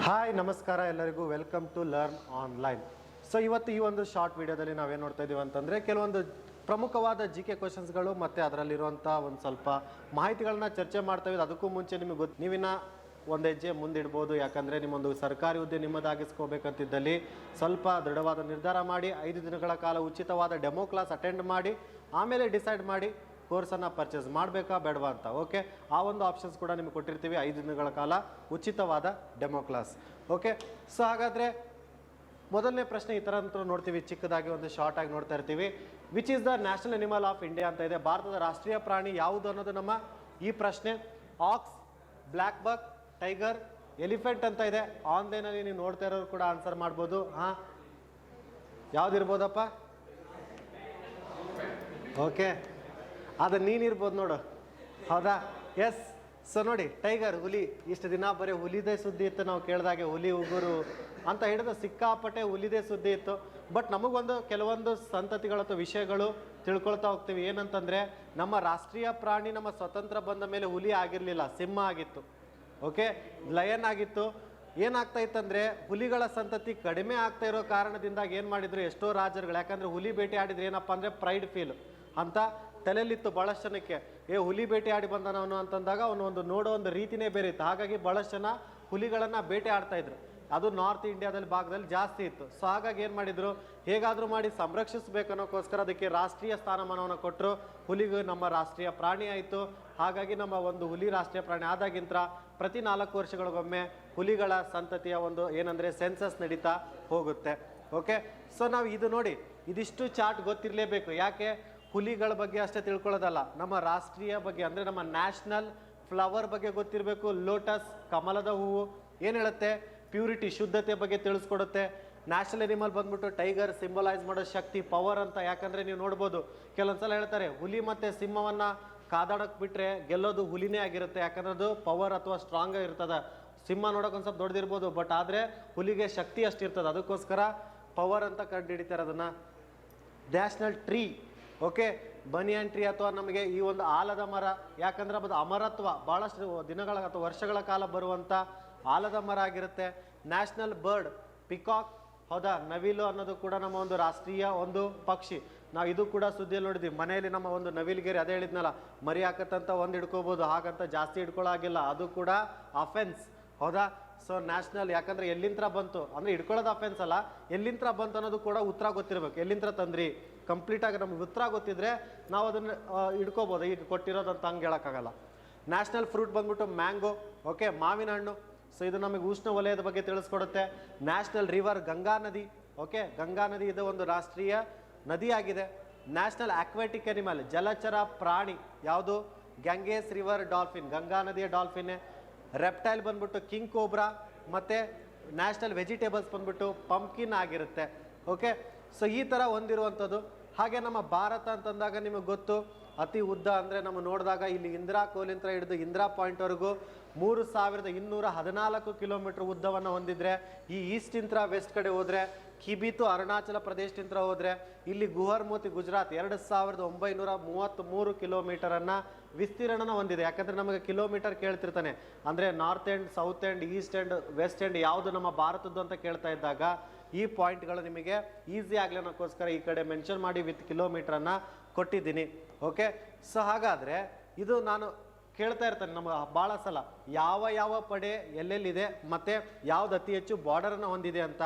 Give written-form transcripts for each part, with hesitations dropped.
Hi ನಮಸ್ಕಾರ ಎಲ್ಲರಿಗೂ welcome to learn online. So ಇವತ್ತು ಈ ಒಂದು ಶಾರ್ಟ್ ವಿಡಿಯೋದಲ್ಲಿ ನಾವೇನು ನೋಡ್ತಾ ಇದ್ದೀವಿ ಅಂತಂದರೆ ಕೆಲವೊಂದು ಪ್ರಮುಖವಾದ ಜಿ ಕೆ ಕ್ವಶನ್ಸ್ಗಳು ಮತ್ತು ಅದರಲ್ಲಿರುವಂಥ ಒಂದು ಸ್ವಲ್ಪ ಮಾಹಿತಿಗಳನ್ನ ಚರ್ಚೆ ಮಾಡ್ತಾ ಇದ್ದೀವಿ. ಅದಕ್ಕೂ ಮುಂಚೆ ನಿಮಗೆ ನೀವಿನ್ನ ಒಂದು ಹೆಜ್ಜೆ ಮುಂದಿಡ್ಬೋದು. ಯಾಕಂದರೆ ನಿಮ್ಮೊಂದು ಸರ್ಕಾರಿ ಹುದ್ದೆ ನಿಮ್ಮದಾಗಿಸ್ಕೋಬೇಕಂತಿದ್ದಲ್ಲಿ ಸ್ವಲ್ಪ ದೃಢವಾದ ನಿರ್ಧಾರ ಮಾಡಿ 5 ದಿನಗಳ ಕಾಲ ಉಚಿತವಾದ ಡೆಮೋ ಕ್ಲಾಸ್ ಅಟೆಂಡ್ ಮಾಡಿ ಆಮೇಲೆ ಡಿಸೈಡ್ ಮಾಡಿ ಕೋರ್ಸನ್ನು ಪರ್ಚೇಸ್ ಮಾಡಬೇಕಾ ಬೇಡವಾ ಅಂತ. ಓಕೆ, ಆ ಒಂದು ಆಪ್ಷನ್ಸ್ ಕೂಡ ನಿಮಗೆ ಕೊಟ್ಟಿರ್ತೀವಿ. 5 ದಿನಗಳ ಕಾಲ ಉಚಿತವಾದ ಡೆಮೋ ಕ್ಲಾಸ್. ಓಕೆ, ಸೊ ಹಾಗಾದರೆ ಮೊದಲನೇ ಪ್ರಶ್ನೆ ಈ ಥರ ಅಂತ ನೋಡ್ತೀವಿ, ಚಿಕ್ಕದಾಗಿ ಒಂದು ಶಾರ್ಟ್ ಆಗಿ ನೋಡ್ತಾ ಇರ್ತೀವಿ. Which is the national animal of India ಅಂತ ಇದೆ. ಭಾರತದ ರಾಷ್ಟ್ರೀಯ ಪ್ರಾಣಿ ಯಾವುದು ಅನ್ನೋದು ನಮ್ಮ ಈ ಪ್ರಶ್ನೆ. ಆಕ್ಸ್, ಬ್ಲ್ಯಾಕ್ ಬಕ್, ಟೈಗರ್, ಎಲಿಫೆಂಟ್ ಅಂತ ಇದೆ. ಆನ್ಲೈನಲ್ಲಿ ನೀವು ನೋಡ್ತಾ ಇರೋರು ಕೂಡ ಆನ್ಸರ್ ಮಾಡ್ಬೋದು. ಹಾಂ, ಯಾವುದಿರ್ಬೋದಪ್ಪ? ಓಕೆ, ಅದು ನೀನಿರ್ಬೋದು ನೋಡು. ಹೌದಾ? ಎಸ್. ಸೊ ನೋಡಿ, ಟೈಗರ್, ಹುಲಿ. ಇಷ್ಟು ದಿನ ಬರೀ ಹುಲಿದೇ ಸುದ್ದಿ ಇತ್ತು. ನಾವು ಕೇಳಿದಾಗೆ ಹುಲಿ ಉಗುರು ಅಂತ ಹಿಡಿದು ಸಿಕ್ಕಾಪಟ್ಟೆ ಹುಲಿದೇ ಸುದ್ದಿ ಇತ್ತು. ಬಟ್ ನಮಗೊಂದು ಕೆಲವೊಂದು ಸಂತತಿಗಳ ಅಥವಾ ವಿಷಯಗಳು ತಿಳ್ಕೊಳ್ತಾ ಹೋಗ್ತೀವಿ. ಏನಂತಂದರೆ, ನಮ್ಮ ರಾಷ್ಟ್ರೀಯ ಪ್ರಾಣಿ ನಮ್ಮ ಸ್ವತಂತ್ರ ಬಂದ ಮೇಲೆ ಹುಲಿ ಆಗಿರಲಿಲ್ಲ, ಸಿಂಹ ಆಗಿತ್ತು. ಓಕೆ, ಲಯನ್ ಆಗಿತ್ತು. ಏನಾಗ್ತಾ ಇತ್ತಂದರೆ, ಹುಲಿಗಳ ಸಂತತಿ ಕಡಿಮೆ ಆಗ್ತಾ ಇರೋ ಕಾರಣದಿಂದಾಗಿ ಏನು ಮಾಡಿದ್ರು ಎಷ್ಟೋ ರಾಜರುಗಳು, ಯಾಕಂದರೆ ಹುಲಿ ಬೇಟೆ ಆಡಿದ್ರೆ ಏನಪ್ಪ ಅಂದರೆ ಪ್ರೈಡ್ ಫೀಲ್ ಅಂತ ತಲೆಯಲ್ಲಿತ್ತು ಭಾಳಷ್ಟು ಜನಕ್ಕೆ. ಹುಲಿ ಬೇಟೆ ಆಡಿ ಬಂದನವನು ಅಂತಂದಾಗ ಅವನು ಒಂದು ನೋಡೋ ಒಂದು ರೀತಿನೇ ಬೇರೆ ಇತ್ತು. ಹಾಗಾಗಿ ಭಾಳಷ್ಟು ಜನ ಹುಲಿಗಳನ್ನು ಬೇಟೆ ಆಡ್ತಾಯಿದ್ರು. ಅದು ನಾರ್ತ್ ಇಂಡಿಯಾದಲ್ಲಿ ಭಾಗದಲ್ಲಿ ಜಾಸ್ತಿ ಇತ್ತು. ಸೊ ಹಾಗಾಗಿ ಏನು ಮಾಡಿದರು, ಹೇಗಾದರೂ ಮಾಡಿ ಸಂರಕ್ಷಿಸಬೇಕು ಅನ್ನೋಕ್ಕೋಸ್ಕರ ಅದಕ್ಕೆ ರಾಷ್ಟ್ರೀಯ ಸ್ಥಾನಮಾನವನ್ನು ಕೊಟ್ಟರು. ಹುಲಿಗೂ ನಮ್ಮ ರಾಷ್ಟ್ರೀಯ ಪ್ರಾಣಿ ಆಯಿತು. ಹಾಗಾಗಿ ನಮ್ಮ ಒಂದು ಹುಲಿ ರಾಷ್ಟ್ರೀಯ ಪ್ರಾಣಿ ಆದಾಗಿಂತ ಪ್ರತಿ 4 ವರ್ಷಗಳಿಗೊಮ್ಮೆ ಹುಲಿಗಳ ಸಂತತಿಯ ಒಂದು ಏನಂದರೆ ಸೆನ್ಸಸ್ ನಡೀತಾ ಹೋಗುತ್ತೆ. ಓಕೆ, ಸೊ ನಾವು ಇದು ನೋಡಿ, ಇದಿಷ್ಟು ಚಾರ್ಟ್ ಗೊತ್ತಿರಲೇಬೇಕು. ಯಾಕೆ? ಹುಲಿಗಳ ಬಗ್ಗೆ ಅಷ್ಟೇ ತಿಳ್ಕೊಳ್ಳೋದಲ್ಲ, ನಮ್ಮ ರಾಷ್ಟ್ರೀಯ ಬಗ್ಗೆ ಅಂದರೆ ನಮ್ಮ ನ್ಯಾಷನಲ್ ಫ್ಲವರ್ ಬಗ್ಗೆ ಗೊತ್ತಿರಬೇಕು. ಲೋಟಸ್, ಕಮಲದ ಹೂವು ಏನು ಹೇಳುತ್ತೆ? ಪ್ಯೂರಿಟಿ, ಶುದ್ಧತೆ ಬಗ್ಗೆ ತಿಳಿಸ್ಕೊಡುತ್ತೆ. ನ್ಯಾಷನಲ್ ಅನಿಮಲ್ ಬಂದ್ಬಿಟ್ಟು ಟೈಗರ್ ಸಿಂಬಲೈಸ್ ಮಾಡೋ ಶಕ್ತಿ, ಪವರ್ ಅಂತ. ಯಾಕಂದರೆ ನೀವು ನೋಡ್ಬೋದು, ಕೆಲವೊಂದ್ಸಲ ಹೇಳ್ತಾರೆ ಹುಲಿ ಮತ್ತು ಸಿಂಹವನ್ನು ಕಾದಾಡೋಕೆ ಬಿಟ್ಟರೆ ಗೆಲ್ಲೋದು ಹುಲಿನೇ ಆಗಿರುತ್ತೆ. ಯಾಕಂದ್ರೆ ಅದು ಪವರ್ ಅಥವಾ ಸ್ಟ್ರಾಂಗ್ ಆಗಿರ್ತದೆ. ಸಿಂಹ ನೋಡೋಕೆ ಒಂದು ಸ್ವಲ್ಪ ದೊಡ್ಡದಿರ್ಬೋದು, ಬಟ್ ಆದರೆ ಹುಲಿಗೆ ಶಕ್ತಿ ಅಷ್ಟಿರ್ತದೆ. ಅದಕ್ಕೋಸ್ಕರ ಪವರ್ ಅಂತ ಕಂಡು ಹಿಡಿತಾರೆ ಅದನ್ನು. National tree, okay, banian tree ಅಥವಾ ನಮಗೆ ಈ ಒಂದು ಆಲದ ಮರ. ಯಾಕಂದರೆ ಅದು ಅಮರತ್ವ, ಭಾಳಷ್ಟು ದಿನಗಳ ಅಥವಾ ವರ್ಷಗಳ ಕಾಲ ಬರುವಂಥ ಆಲದ ಮರ ಆಗಿರುತ್ತೆ. National bird, peacock. ಹೌದಾ? ನವಿಲು ಅನ್ನೋದು ಕೂಡ ನಮ್ಮ ಒಂದು ರಾಷ್ಟ್ರೀಯ ಒಂದು ಪಕ್ಷಿ. ನಾವು ಇದು ಕೂಡ ಸುದ್ದಿಯಲ್ಲಿ ನೋಡಿದ್ವಿ. ಮನೆಯಲ್ಲಿ ನಮ್ಮ ಒಂದು ನವಿಲುಗೆರೆ, ಅದೇ ಹೇಳಿದ್ನಲ್ಲ, ಮರಿ ಹಾಕತ್ತಂತ ಒಂದು ಹಿಡ್ಕೋಬೋದು, ಹಾಗಂತ ಜಾಸ್ತಿ ಹಿಡ್ಕೊಳ್ಳೋಗಿಲ್ಲ, ಅದು ಕೂಡ ಅಫೆನ್ಸ್. ಹೌದಾ? ಸೊ ನ್ಯಾಷನಲ್, ಯಾಕಂದರೆ ಎಲ್ಲಿಂದ ಬಂತು ಅಂದರೆ ಹಿಡ್ಕೊಳ್ಳೋದು ಅಫೆನ್ಸ್ ಅಲ್ಲ, ಎಲ್ಲಿಂದ ಬಂತು ಅನ್ನೋದು ಕೂಡ ಉತ್ತರ ಗೊತ್ತಿರಬೇಕು. ಎಲ್ಲಿಂದ ತಂದ್ರಿ ಕಂಪ್ಲೀಟಾಗಿ ನಮ್ಗೆ ಉತ್ತರ ಗೊತ್ತಿದ್ರೆ ನಾವು ಅದನ್ನು ಹಿಡ್ಕೋಬೋದು. ಈಗ ಕೊಟ್ಟಿರೋದಂತ ಹಂಗೆ ಹೇಳೋಕ್ಕಾಗಲ್ಲ. ನ್ಯಾಷನಲ್ ಫ್ರೂಟ್ ಬಂದ್ಬಿಟ್ಟು ಮ್ಯಾಂಗೋ. ಓಕೆ, ಮಾವಿನ ಹಣ್ಣು. ಸೊ ಇದು ನಮಗೆ ಉಷ್ಣ ವಲಯದ ಬಗ್ಗೆ ತಿಳಿಸ್ಕೊಡುತ್ತೆ. ನ್ಯಾಷನಲ್ ರಿವರ್, ಗಂಗಾ ನದಿ. ಓಕೆ, ಗಂಗಾ ನದಿ ಇದು ಒಂದು ರಾಷ್ಟ್ರೀಯ ನದಿಯಾಗಿದೆ. ನ್ಯಾಷನಲ್ ಅಕ್ವಾಟಿಕ್ ಅನಿಮಲ್, ಜಲಚರ ಪ್ರಾಣಿ ಯಾವುದು? ಗ್ಯಾಂಗೇಸ್ ರಿವರ್ ಡಾಲ್ಫಿನ್, ಗಂಗಾ ನದಿಯ ಡಾಲ್ಫಿನ್ನೇ. ರೆಪ್ಟೈಲ್ ಬಂದ್ಬಿಟ್ಟು ಕಿಂಗ್ ಕೋಬ್ರಾ. ಮತ್ತು ನ್ಯಾಷನಲ್ ವೆಜಿಟೇಬಲ್ಸ್ ಬಂದ್ಬಿಟ್ಟು ಪಂಪ್ಕಿನ್ ಆಗಿರುತ್ತೆ. ಓಕೆ, ಸೊ ಈ ಥರ ಹೊಂದಿರುವಂಥದ್ದು. ಹಾಗೆ ನಮ್ಮ ಭಾರತ ಅಂತಂದಾಗ ನಿಮಗೆ ಗೊತ್ತು, ಅತಿ ಉದ್ದ ಅಂದರೆ ನಮ್ಮ ನೋಡಿದಾಗ ಇಲ್ಲಿ ಇಂದಿರಾ ಕೋಲಿಂತ್ರ ಹಿಡಿದು ಇಂದಿರಾ ಪಾಯಿಂಟ್ವರೆಗೂ 3214 ಕಿಲೋಮೀಟ್ರ್ ಉದ್ದವನ್ನು ಹೊಂದಿದ್ರೆ, ಈ ಈಸ್ಟಿಂತ್ರ ವೆಸ್ಟ್ ಕಡೆ ಹೋದರೆ ಕಿಬಿತು ಅರುಣಾಚಲ ಪ್ರದೇಶದಿಂದ ಹೋದರೆ ಇಲ್ಲಿ ಗುಹರ್ಮೋತಿ ಗುಜರಾತ್ 2933 ಕಿಲೋಮೀಟರನ್ನು ವಿಸ್ತೀರ್ಣನ ಹೊಂದಿದೆ. ಯಾಕಂದರೆ ನಮಗೆ ಕಿಲೋಮೀಟರ್ ಕೇಳ್ತಿರ್ತಾನೆ, ಅಂದರೆ north end, south end, east end, west end ಯಾವುದು ನಮ್ಮ ಭಾರತದ್ದು ಅಂತ ಕೇಳ್ತಾ ಇದ್ದಾಗ ಈ ಪಾಯಿಂಟ್ಗಳು ನಿಮಗೆ ಈಸಿ ಆಗಲಿ ಅನ್ನೋಕ್ಕೋಸ್ಕರ ಈ ಕಡೆ ಮೆನ್ಷನ್ ಮಾಡಿ ವಿತ್ ಕಿಲೋಮೀಟ್ರನ್ನು ಕೊಟ್ಟಿದ್ದೀನಿ. ಓಕೆ, ಸೊ ಹಾಗಾದರೆ ಇದು ನಾನು ಕೇಳ್ತಾ ಇರ್ತಾನೆ ನಮ್ಮ ಭಾಳ ಸಲ, ಯಾವ ಪಡೆ ಎಲ್ಲೆಲ್ಲಿದೆ ಮತ್ತು ಯಾವ್ದು ಅತಿ ಹೆಚ್ಚು ಬಾರ್ಡರನ್ನು ಹೊಂದಿದೆ ಅಂತ.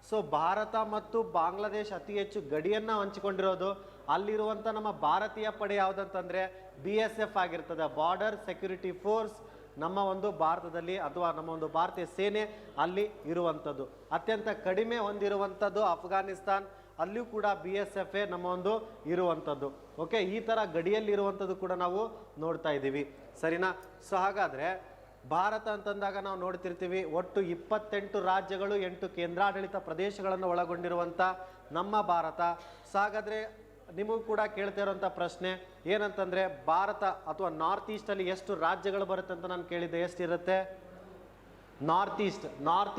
ಸೊ ಭಾರತ ಮತ್ತು ಬಾಂಗ್ಲಾದೇಶ ಅತಿ ಹೆಚ್ಚು ಗಡಿಯನ್ನು ಹಂಚಿಕೊಂಡಿರೋದು. ಅಲ್ಲಿರುವಂಥ ನಮ್ಮ ಭಾರತೀಯ ಪಡೆ ಯಾವುದಂತಂದರೆ BSF ಆಗಿರ್ತದೆ, ಬಾರ್ಡರ್ ಸೆಕ್ಯೂರಿಟಿ ಫೋರ್ಸ್. ನಮ್ಮ ಒಂದು ಭಾರತದಲ್ಲಿ ಅಥವಾ ನಮ್ಮ ಒಂದು ಭಾರತೀಯ ಸೇನೆ ಅಲ್ಲಿ ಇರುವಂಥದ್ದು. ಅತ್ಯಂತ ಕಡಿಮೆ ಹೊಂದಿರುವಂಥದ್ದು ಅಫ್ಘಾನಿಸ್ತಾನ್, ಅಲ್ಲಿಯೂ ಕೂಡ BSF ನಮ್ಮ ಒಂದು ಇರುವಂಥದ್ದು. ಓಕೆ, ಈ ಥರ ಗಡಿಯಲ್ಲಿರುವಂಥದ್ದು ಕೂಡ ನಾವು ನೋಡ್ತಾ ಇದ್ದೀವಿ, ಸರಿನಾ? ಸೊ ಹಾಗಾದರೆ ಭಾರತ ಅಂತಂದಾಗ ನಾವು ನೋಡ್ತಿರ್ತೀವಿ, ಒಟ್ಟು 28 ರಾಜ್ಯಗಳು 8 ಕೇಂದ್ರಾಡಳಿತ ಪ್ರದೇಶಗಳನ್ನು ಒಳಗೊಂಡಿರುವಂಥ ನಮ್ಮ ಭಾರತ. ಸೊ ಹಾಗಾದರೆ ನಿಮಗೂ ಕೂಡ ಕೇಳ್ತಾ ಇರೋಂಥ ಪ್ರಶ್ನೆ ಏನಂತಂದರೆ, ಭಾರತ ಅಥವಾ ನಾರ್ತ್ ಈಸ್ಟಲ್ಲಿ ಎಷ್ಟು ರಾಜ್ಯಗಳು ಬರುತ್ತೆ ಅಂತ ನಾನು ಕೇಳಿದ್ದೆ. ಎಷ್ಟಿರುತ್ತೆ? ನಾರ್ತ್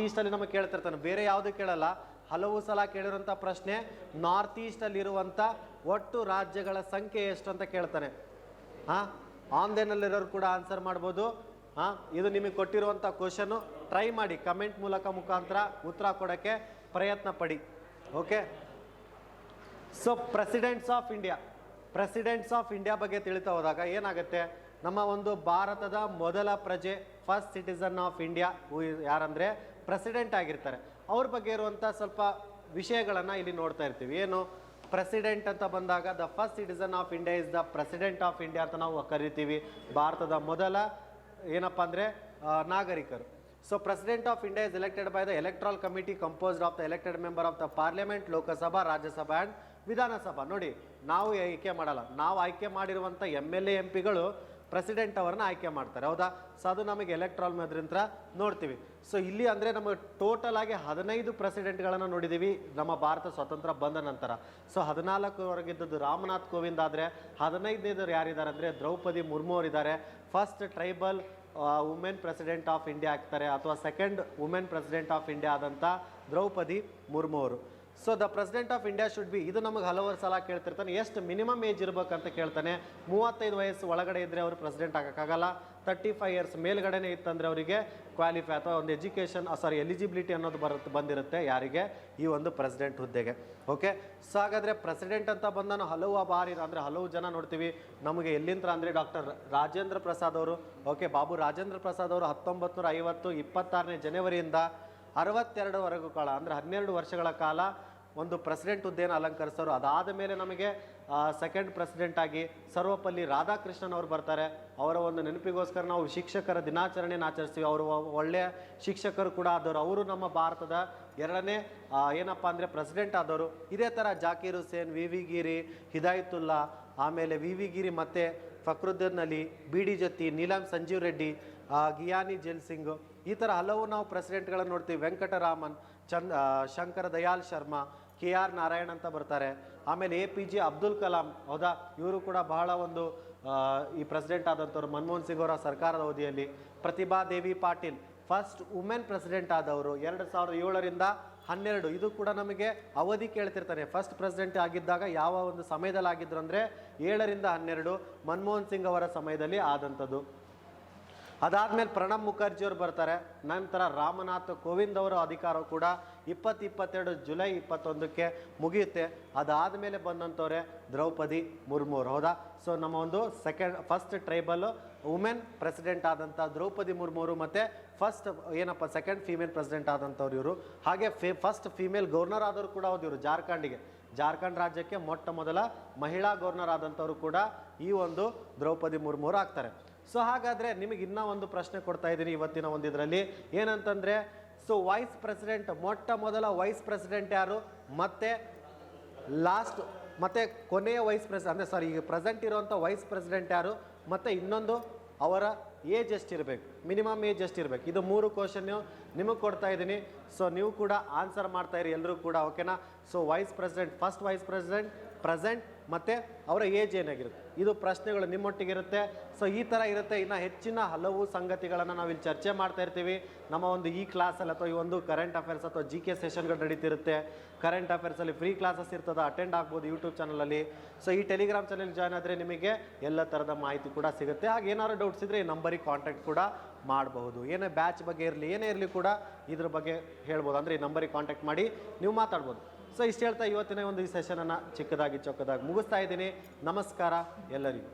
ಈಸ್ಟಲ್ಲಿ ನಮಗೆ ಕೇಳ್ತಿರ್ತಾನೆ, ಬೇರೆ ಯಾವುದು ಕೇಳಲ್ಲ. ಹಲವು ಸಲ ಕೇಳಿರೋಂಥ ಪ್ರಶ್ನೆ, ನಾರ್ತ್ ಈಸ್ಟಲ್ಲಿರುವಂಥ ಒಟ್ಟು ರಾಜ್ಯಗಳ ಸಂಖ್ಯೆ ಎಷ್ಟು ಅಂತ ಕೇಳ್ತಾನೆ. ಹಾಂ, ಆನ್ಲೈನಲ್ಲಿರೋರು ಕೂಡ ಆನ್ಸರ್ ಮಾಡ್ಬೋದು. ಹಾಂ, ಇದು ನಿಮಗೆ ಕೊಟ್ಟಿರುವಂಥ ಕ್ವಶನ್ನು ಟ್ರೈ ಮಾಡಿ, ಕಮೆಂಟ್ ಮುಖಾಂತರ ಉತ್ತರ ಕೊಡೋಕ್ಕೆ ಪ್ರಯತ್ನ ಪಡಿ. Okay, so presidents of India ಬಗ್ಗೆ ತಿಳಿತಾ ಹೋದಾಗ ಏನಾಗುತ್ತೆ, ನಮ್ಮ ಒಂದು ಭಾರತದ ಮೊದಲ ಪ್ರಜೆ, ಫಸ್ಟ್ ಸಿಟಿಸನ್ ಆಫ್ ಇಂಡಿಯಾ ಯಾರಂದರೆ ಪ್ರೆಸಿಡೆಂಟ್ ಆಗಿರ್ತಾರೆ. ಅವ್ರ ಬಗ್ಗೆ ಇರುವಂಥ ಸ್ವಲ್ಪ ವಿಷಯಗಳನ್ನು ಇಲ್ಲಿ ನೋಡ್ತಾ ಇರ್ತೀವಿ. ಏನು ಪ್ರೆಸಿಡೆಂಟ್ ಅಂತ ಬಂದಾಗ the first citizen of India is the president of India ಅಂತ ನಾವು ಕರಿತೀವಿ. ಭಾರತದ ಮೊದಲ ಏನಪ್ಪ ಅಂದರೆ ನಾಗರಿಕರು. So president of India is elected by the electoral committee composed of the elected member of the parliament, Lok Sabha, Rajya Sabha and ವಿಧಾನಸಭಾ. ನೋಡಿ, ನಾವು ಆಯ್ಕೆ ಮಾಡಲ್ಲ, ನಾವು ಆಯ್ಕೆ ಮಾಡಿರುವಂಥ MLA MP ಗಳು ಪ್ರೆಸಿಡೆಂಟ್ ಅವರನ್ನ ಆಯ್ಕೆ ಮಾಡ್ತಾರೆ. ಹೌದಾ? ಸೊ ಅದು ನಮಗೆ ಎಲೆಕ್ಟ್ರಾಲ್ ಮದ್ರಿಂತ ನೋಡ್ತೀವಿ. ಸೊ ಇಲ್ಲಿ ಅಂದರೆ ನಮಗೆ ಟೋಟಲ್ ಆಗಿ 15 ಪ್ರೆಸಿಡೆಂಟ್ಗಳನ್ನು ನೋಡಿದ್ದೀವಿ ನಮ್ಮ ಭಾರತ ಸ್ವತಂತ್ರ ಬಂದ ನಂತರ. ಸೊ 14ವರೆಗಿದ್ದದ್ದು ರಾಮನಾಥ್ ಕೋವಿಂದ್ ಆದರೆ 15ನೇದವ್ರು ಯಾರಿದ್ದಾರೆ ಅಂದರೆ ದ್ರೌಪದಿ ಮುರ್ಮು ಅವರಿದ್ದಾರೆ. First tribal women president of India ಆಗ್ತಾರೆ, ಅಥವಾ second women president of India ಆದಂಥ ದ್ರೌಪದಿ ಮುರ್ಮು ಅವರು. So the president of India should be, ಇದು ನಮಗೆ ಹಲವಾರು ಸಲ ಕೇಳ್ತಿರ್ತಾನೆ, ಎಷ್ಟು ಮಿನಿಮಮ್ ಏಜ್ ಇರಬೇಕಂತ ಕೇಳ್ತಾನೆ. 35 ವಯಸ್ಸು ಒಳಗಡೆ ಇದ್ದರೆ ಅವರು ಪ್ರೆಸಿಡೆಂಟ್ ಆಗೋಕ್ಕಾಗಲ್ಲ. 35 ಇಯರ್ಸ್ ಮೇಲ್ಗಡೆನೇ ಇತ್ತಂದರೆ ಅವರಿಗೆ ಕ್ವಾಲಿಫೈ ಅಥವಾ ಒಂದು ಎಲಿಜಿಬಿಲಿಟಿ ಅನ್ನೋದು ಬಂದಿರುತ್ತೆ ಯಾರಿಗೆ, ಈ ಒಂದು ಪ್ರೆಸಿಡೆಂಟ್ ಹುದ್ದೆಗೆ. ಓಕೆ, ಸೊ ಹಾಗಾದರೆ ಪ್ರೆಸಿಡೆಂಟ್ ಅಂತ ಬಂದ ಹಲವು ಬಾರಿ ಅಂದರೆ ಹಲವು ಜನ ನೋಡ್ತೀವಿ. ನಮಗೆ ಎಲ್ಲಿಂದ ಅಂದರೆ ಡಾಕ್ಟರ್ ರಾಜೇಂದ್ರ ಪ್ರಸಾದ್ ಅವರು, ಓಕೆ, ಬಾಬು ರಾಜೇಂದ್ರ ಪ್ರಸಾದ್ ಅವರು 1950 26ನೇ ಜನವರಿಯಿಂದ 62ವರೆಗೂ ಕಾಲ ಅಂದರೆ 12 ವರ್ಷಗಳ ಕಾಲ ಒಂದು ಪ್ರೆಸಿಡೆಂಟ್ ಹುದ್ದೆಯನ್ನು ಅಲಂಕರಿಸೋರು. ಅದಾದ ಮೇಲೆ ನಮಗೆ ಸೆಕೆಂಡ್ ಪ್ರೆಸಿಡೆಂಟ್ ಆಗಿ ಸರ್ವಪಲ್ಲಿ ರಾಧಾಕೃಷ್ಣನ್ ಅವರು ಬರ್ತಾರೆ. ಅವರ ಒಂದು ನೆನಪಿಗೋಸ್ಕರ ನಾವು ಶಿಕ್ಷಕರ ದಿನಾಚರಣೆಯನ್ನು ಆಚರಿಸ್ತೀವಿ. ಅವರು ಒಳ್ಳೆಯ ಶಿಕ್ಷಕರು ಕೂಡ ಆದವರು. ಅವರು ನಮ್ಮ ಭಾರತದ 2ನೇ ಏನಪ್ಪ ಅಂದರೆ ಪ್ರೆಸಿಡೆಂಟ್ ಆದವರು. ಇದೇ ಥರ ಜಾಕೀರ್ ಹುಸೇನ್, ವಿ ವಿ ಗಿರಿ, ಹಿದಾಯತುಲ್ಲಾ, ಆಮೇಲೆ ವಿ ವಿ ಗಿರಿ ಮತ್ತು Fakhruddin Ali, B D Jatti, Neelam Sanjeev Reddy, Gianni jail Singh, ಈ ಥರ ಹಲವು ನಾವು ಪ್ರೆಸಿಡೆಂಟ್ಗಳನ್ನು ನೋಡ್ತೀವಿ. ವೆಂಕಟರಾಮನ್, ಶಂಕರ ದಯಾಳ್ ಶರ್ಮಾ, KR ನಾರಾಯಣ್ ಅಂತ ಬರ್ತಾರೆ. ಆಮೇಲೆ APJ ಅಬ್ದುಲ್ ಕಲಾಂ, ಹೌದಾ, ಇವರು ಕೂಡ ಬಹಳ ಒಂದು ಈ ಪ್ರೆಸಿಡೆಂಟ್ ಆದಂಥವ್ರು ಮನಮೋಹನ್ ಸಿಂಗ್ ಅವರ ಸರ್ಕಾರದ ಅವಧಿಯಲ್ಲಿ. ಪ್ರತಿಭಾ ದೇವಿ ಪಾಟೀಲ್ ಫಸ್ಟ್ ವುಮೆನ್ ಪ್ರೆಸಿಡೆಂಟ್ ಆದವರು 2007ರಿಂದ 12. ಇದು ಕೂಡ ನಮಗೆ ಅವಧಿ ಕೇಳ್ತಿರ್ತಾನೆ, ಫಸ್ಟ್ ಪ್ರೆಸಿಡೆಂಟ್ ಆಗಿದ್ದಾಗ ಯಾವ ಒಂದು ಸಮಯದಲ್ಲಿ ಆಗಿದ್ರು ಅಂದರೆ 7ರಿಂದ 12 ಮನಮೋಹನ್ ಸಿಂಗ್ ಅವರ ಸಮಯದಲ್ಲಿ ಆದಂಥದ್ದು. ಅದಾದಮೇಲೆ ಪ್ರಣಬ್ ಮುಖರ್ಜಿಯವರು ಬರ್ತಾರೆ. ನಂತರ ರಾಮನಾಥ್ ಕೋವಿಂದ್ ಅವರ ಅಧಿಕಾರ ಕೂಡ 2022 ಜುಲೈ 21ಕ್ಕೆ ಮುಗಿಯುತ್ತೆ. ಅದಾದಮೇಲೆ ಬಂದಂಥವ್ರೆ ದ್ರೌಪದಿ ಮುರ್ಮು ಅವರು. ಹೌದಾ? ಸೊ ನಮ್ಮ ಒಂದು ಫಸ್ಟ್ ಟ್ರೈಬಲ್ ವುಮೆನ್ ಪ್ರೆಸಿಡೆಂಟ್ ಆದಂಥ ದ್ರೌಪದಿ ಮುರ್ಮು ಅವರು, ಮತ್ತು ಸೆಕೆಂಡ್ ಫೀಮೇಲ್ ಪ್ರೆಸಿಡೆಂಟ್ ಆದಂಥವ್ರು ಇವರು. ಹಾಗೆ ಫಸ್ಟ್ ಫೀಮೇಲ್ ಗವರ್ನರ್ ಆದವರು ಕೂಡ ಹೌದು ಇವರು. ಜಾರ್ಖಂಡ್ ರಾಜ್ಯಕ್ಕೆ ಮೊಟ್ಟ ಮೊದಲ ಮಹಿಳಾ ಗವರ್ನರ್ ಆದಂಥವ್ರು ಕೂಡ ಈ ಒಂದು ದ್ರೌಪದಿ ಮುರ್ಮು ಅವರು ಆಗ್ತಾರೆ. ಸೊ ಹಾಗಾದರೆ ನಿಮಗೆ ಇನ್ನೂ ಒಂದು ಪ್ರಶ್ನೆ ಕೊಡ್ತಾ ಇದ್ದೀನಿ ಇವತ್ತಿನ ಒಂದು ಇದರಲ್ಲಿ, ಏನಂತಂದರೆ ಸೊ ವೈಸ್ ಪ್ರೆಸಿಡೆಂಟ್, ಮೊಟ್ಟ ಮೊದಲ ವೈಸ್ ಪ್ರೆಸಿಡೆಂಟ್ ಯಾರು, ಮತ್ತು ಲಾಸ್ಟ್ ಮತ್ತು ಕೊನೆಯ ವೈಸ್ ಈಗ ಪ್ರೆಸೆಂಟ್ ಇರುವಂಥ ವೈಸ್ ಪ್ರೆಸಿಡೆಂಟ್ ಯಾರು, ಮತ್ತು ಇನ್ನೊಂದು ಅವರ ಏಜ್ ಎಷ್ಟಿರಬೇಕು, ಮಿನಿಮಮ್ ಏಜ್ ಎಷ್ಟಿರಬೇಕು. ಇದು 3 ಕ್ವಶನ್ನು ನಿಮಗೆ ಕೊಡ್ತಾ ಇದ್ದೀನಿ. ಸೊ ನೀವು ಕೂಡ ಆನ್ಸರ್ ಮಾಡ್ತಾಯಿರಿ ಎಲ್ಲರೂ ಕೂಡ, ಓಕೆನಾ? So vice president, first vice president, present ಮತ್ತು ಅವರ ಏಜ್ ಏನಾಗಿರುತ್ತೆ, ಇದು ಪ್ರಶ್ನೆಗಳು ನಿಮ್ಮೊಟ್ಟಿಗಿರುತ್ತೆ. ಸೊ ಈ ಥರ ಇರುತ್ತೆ. ಇನ್ನು ಹೆಚ್ಚಿನ ಹಲವು ಸಂಗತಿಗಳನ್ನು ನಾವು ಇಲ್ಲಿ ಚರ್ಚೆ ಮಾಡ್ತಾ ಇರ್ತೀವಿ ನಮ್ಮ ಒಂದು ಈ ಕ್ಲಾಸಲ್ಲಿ, ಅಥವಾ ಈ ಒಂದು ಕರೆಂಟ್ ಅಫೇರ್ಸ್ ಅಥವಾ GK ಸೆಷನ್ಗಳು ನಡೀತಿರುತ್ತೆ. ಕರೆಂಟ್ ಅಫೇರ್ಸಲ್ಲಿ ಫ್ರೀ ಕ್ಲಾಸಸ್ ಇರ್ತದೆ, ಅಟೆಂಡ್ ಆಗ್ಬೋದು ಯೂಟ್ಯೂಬ್ ಚಾನಲಲ್ಲಿ. ಸೊ ಈ ಟೆಲಿಗ್ರಾಮ್ ಚಾನಲ್ ಜಾಯ್ನ್ ಆದರೆ ನಿಮಗೆ ಎಲ್ಲ ಥರದ ಮಾಹಿತಿ ಕೂಡ ಸಿಗುತ್ತೆ. ಹಾಗೆ ಏನಾದ್ರು ಡೌಟ್ಸ್ ಇದ್ದರೆ ಈ ನಂಬರಿಗೆ ಕಾಂಟ್ಯಾಕ್ಟ್ ಕೂಡ ಮಾಡಬಹುದು. ಏನೇ ಬ್ಯಾಚ್ ಬಗ್ಗೆ ಇರಲಿ, ಏನೇ ಇರಲಿ ಕೂಡ ಇದ್ರ ಬಗ್ಗೆ ಹೇಳ್ಬೋದು. ಅಂದರೆ ಈ ನಂಬರಿಗೆ ಕಾಂಟ್ಯಾಕ್ಟ್ ಮಾಡಿ ನೀವು ಮಾತಾಡ್ಬೋದು. ಸೊ ಇಷ್ಟು ಹೇಳ್ತಾ ಇವತ್ತಿನ ಒಂದು ಈ ಸೆಷನನ್ನು ಚಿಕ್ಕದಾಗಿ ಚೊಕ್ಕದಾಗಿ ಮುಗಿಸ್ತಾ ಇದ್ದೀನಿ. ನಮಸ್ಕಾರ ಎಲ್ಲರಿಗೂ.